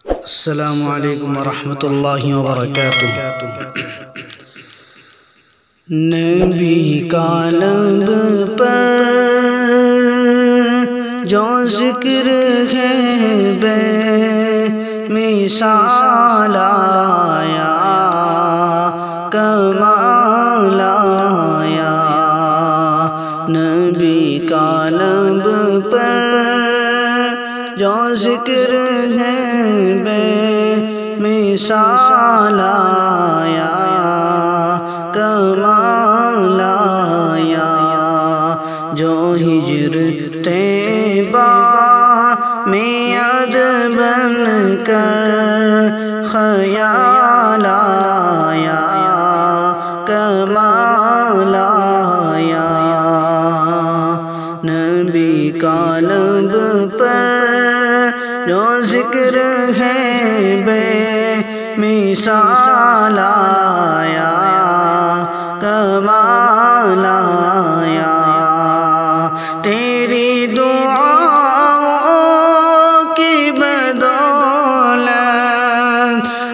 السلام علیکم ورحمۃ اللہ وبرکاتہ۔ نبی کا لب پر جو ذکر ہے بے مثال آیا، کمال آیا۔ نبی کا لب پر جو ذکر ہے بے مثال آیا، کمال آیا۔ جو ہجر طیبہ میں یاد بن کر خیال آیا، کمال آیا۔ نبی کا لب پر جو ذکر ہے بے مثال آیا، کمال آیا۔ تیری دعاؤں کی بدولت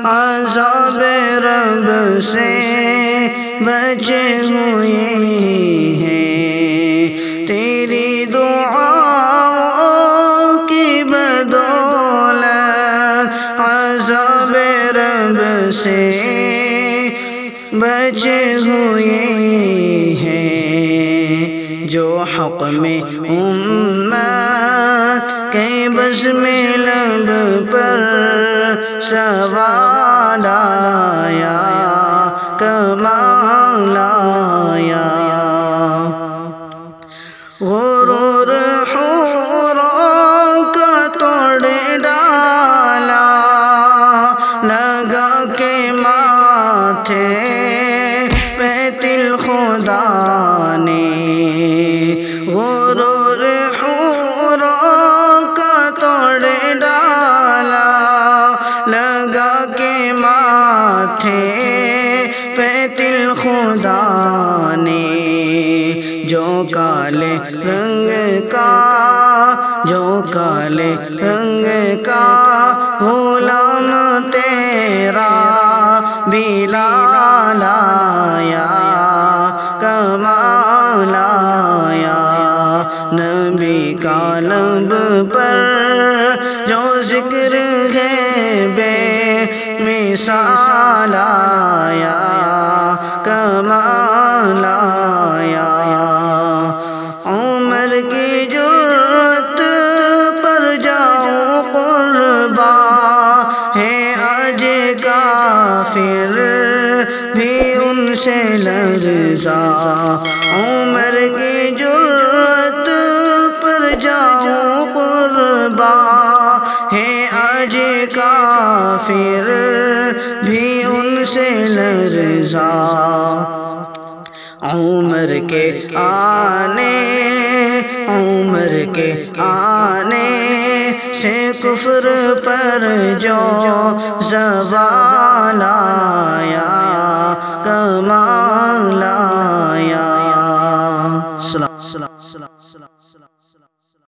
عذاب رب سے بچے ہوئے ہیں۔ تیری دعاؤں کی بدولت عذاب رب سے بچے ہوئے ہیں۔ جو حق میں امت کے بس میں لب پر سوال آیا، کمال آیا۔ غرور حوروں کا توڑ ڈالا، لگا کے ماتھے پہ تل خدا نے۔ غرور حوروں کا توڑ ڈالا، لگا کے ماتھے پہ تل خدا نے۔ جو کالے رنگ کا، جو کالے رنگ کا غلام تیرا بلال آیا، کمال آیا۔ نبی کا لب پر جو ذکر ہے بے مثال آیا، کمال آیا۔ عمر کی جرأت پر جاؤں قربان ہے آج کافر بھی ان سے لرزا۔ عمر کی جرأت پر جاؤں قربان ہے آج کافر بھی ان سے لرزا۔ عمر کے آنے، عمر کے آنے سے کفر پر جو زوال آیا، کمال